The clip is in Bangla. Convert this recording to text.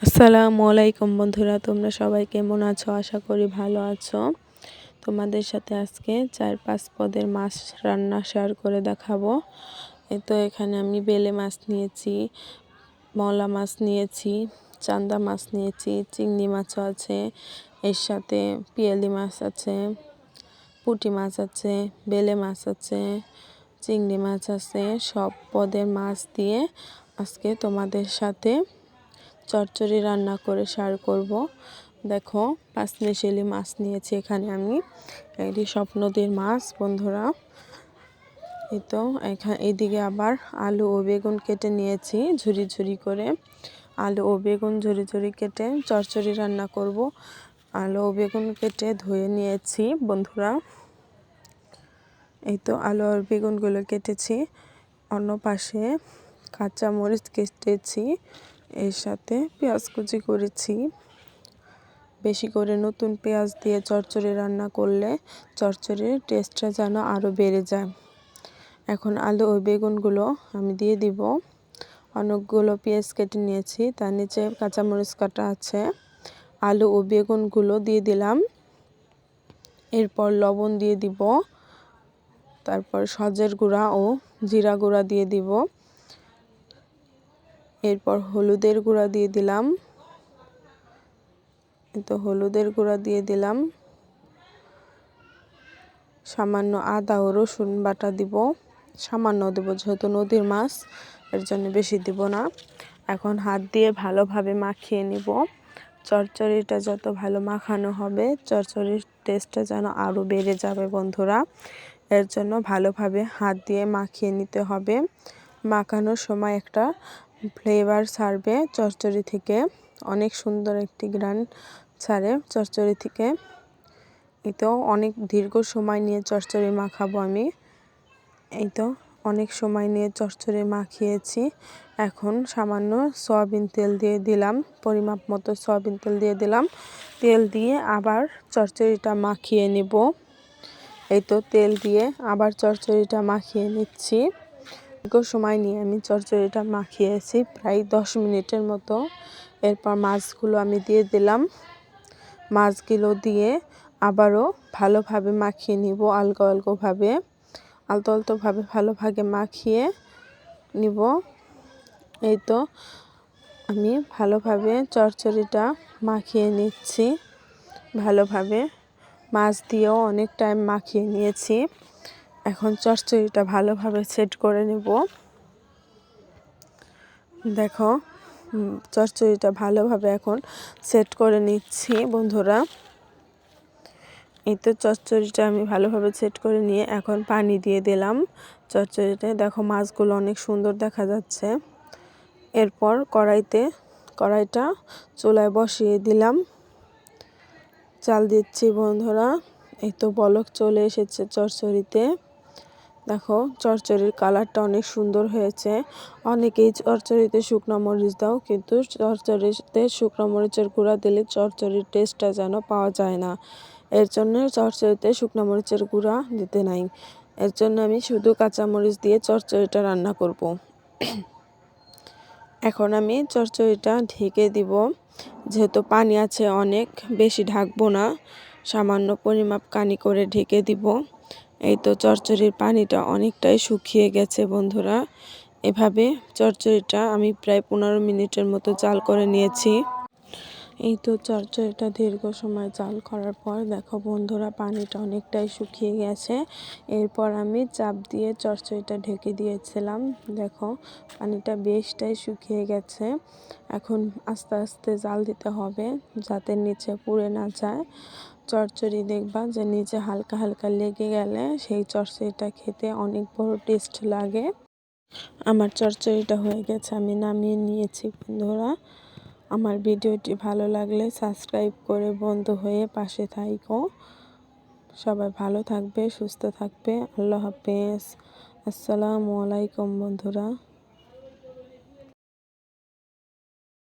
আসসালামু আলাইকুম বন্ধুরা, তোমরা সবাই কেমন আছো? আশা করি ভালো আছো। তোমাদের সাথে আজকে 4-5 পদের মাছ রান্না শেয়ার করে দেখাবো। তো এখানে আমি বেলে মাছ নিয়েছি, মলা মাছ নিয়েছি, চান্দা মাছ নিয়েছি, চিংড়ি মাছও আছে, এর সাথে পিয়ালি মাছ আছে, পুঁটি মাছ আছে, বেলে মাছ আছে, চিংড়ি মাছ আছে। সব পদের মাছ দিয়ে আজকে তোমাদের সাথে চচ্চড়ি রান্না করে শেয়ার করব। দেখো, পাঁচমিশালি মাছ নিয়েছি এখানে আমি, এটি সব নদীর মাছ বন্ধুরা। এই তো এইদিকে আবার আলু ও বেগুন কেটে নিয়েছি ঝুরি ঝুরি করে। আলু ও বেগুন ঝুরি ঝুরি কেটে চচ্চড়ি রান্না করব। আলু ও বেগুন কেটে ধুয়ে নিয়েছি বন্ধুরা। এই তো আলু আর বেগুনগুলো কেটেছি। অন্য পাশে কাঁচা মরিচ কেটেছি, এর সাথে পেঁয়াজ কুচি করেছি। বেশি করে নতুন পেঁয়াজ দিয়ে চচ্চড়ি রান্না করলে চচ্চড়ির টেস্টটা যেন আরও বেড়ে যায়। এখন আলু ও বেগুনগুলো আমি দিয়ে দিব। অনেকগুলো পেঁয়াজ কেটে নিয়েছি, তার নিচে কাঁচামরিচ কাটা আছে। আলু ও বেগুনগুলো দিয়ে দিলাম। এরপর লবণ দিয়ে দিব, তারপর সজের গুঁড়া ও জিরা গুঁড়া দিয়ে দিব। এরপর হলুদের গুঁড়া দিয়ে দিলাম। তো হলুদের গুঁড়া দিয়ে দিলাম। সামান্য আদা ও রসুন বাটা দিব, সামান্য দেব যেহেতু নদীর মাছ, এর জন্য বেশি দিব না। এখন হাত দিয়ে ভালোভাবে মাখিয়ে নিব। চচ্চড়িটা যত ভালো মাখানো হবে চচ্চড়ির টেস্টটা যেন আরও বেড়ে যাবে বন্ধুরা। এর জন্য ভালোভাবে হাত দিয়ে মাখিয়ে নিতে হবে। মাখানোর সময় একটা ফ্লেভার ছাড়বে চচ্চড়ি থেকে, অনেক সুন্দর একটি ঘ্রাণ ছাড়ে চচ্চড়ি থেকে। এই তো অনেক দীর্ঘ সময় নিয়ে চচ্চড়ি মাখাবো আমি। এই তো অনেক সময় নিয়ে চচ্চড়ি মাখিয়েছি। এখন সামান্য সয়াবিন তেল দিয়ে দিলাম, পরিমাপ মতো সয়াবিন তেল দিয়ে দিলাম। তেল দিয়ে আবার চচ্চড়িটা মাখিয়ে নিব। এই তো তেল দিয়ে আবার চচ্চড়িটা মাখিয়ে নিচ্ছি। দীর্ঘ সময় নিয়ে আমি চচ্চড়িটা মাখিয়েছি, প্রায় 10 মিনিটের মতো। এরপর মাছগুলো আমি দিয়ে দিলাম। মাছগুলো দিয়ে আবারও ভালোভাবে মাখিয়ে নিব, আলতো আলতোভাবে ভালোভাবে মাখিয়ে নিব। এই তো আমি ভালোভাবে চচ্চড়িটা মাখিয়ে নিচ্ছি। ভালোভাবে মাছ দিয়েও অনেক টাইম মাখিয়ে নিয়েছি। এখন চচ্চড়িটা ভালোভাবে সেট করে নেব। দেখো, চচ্চড়িটা ভালোভাবে এখন সেট করে নিচ্ছি বন্ধুরা। এই তো চচ্চড়িটা আমি ভালোভাবে সেট করে নিয়ে এখন পানি দিয়ে দিলাম চচ্চড়িতে। দেখো, মাছগুলো অনেক সুন্দর দেখা যাচ্ছে। এরপর কড়াইটা চুলায় বসিয়ে দিলাম, চাল দিচ্ছি বন্ধুরা। এই তো বলক চলে এসেছে চচ্চড়িতে। দেখো, চচ্চড়ির কালারটা অনেক সুন্দর হয়েছে। অনেকেই চচ্চড়িতে শুকনো মরিচ দাও, কিন্তু চচ্চড়িতে শুকনো মরিচের গুঁড়া দিলে চচ্চড়ির টেস্টটা যেন পাওয়া যায় না। এর জন্য চচ্চড়িতে শুকনো মরিচের গুঁড়া দিতে নাই। এর জন্য আমি শুধু কাঁচামরিচ দিয়ে চচ্চড়িটা রান্না করব। এখন আমি চচ্চড়িটা ঢেকে দিব, যেহেতু পানি আছে অনেক, বেশি ঢাকবো না, সামান্য পরিমাপ পানি করে ঢেকে দিব। এই তো চচ্চড়ির পানিটা অনেকটাই শুকিয়ে গেছে বন্ধুরা। এভাবে চচ্চড়িটা আমি প্রায় 15 মিনিটের মতো জাল করে নিয়েছি। এই তো চচ্চড়িটা দীর্ঘ সময় জাল করার পর দেখো বন্ধুরা, পানিটা অনেকটাই শুকিয়ে গেছে। এরপর আমি চাপ দিয়ে চচ্চড়িটা ঢেকে দিয়েছিলাম। দেখো, পানিটা বেশটাই শুকিয়ে গেছে। এখন আস্তে আস্তে জাল দিতে হবে, যাতে নিচে পুড়ে না যায়। চচ্চড়ি দেখবা যে নিচে হালকা হালকা লেগে গেলে সেই চচ্চড়িটা খেতে অনেক বড় টেস্ট লাগে। আমার চচ্চড়িটা হয়ে গেছে, আমি নামিয়ে নিয়েছি বন্ধুরা। আমার ভিডিওটি ভালো লাগলে সাবস্ক্রাইব করে বন্ধু হয়ে পাশে থাকো। সবাই ভালো থাকবে, সুস্থ থাকবে। আল্লাহ হাফেজ। আসসালামু আলাইকুম বন্ধুরা।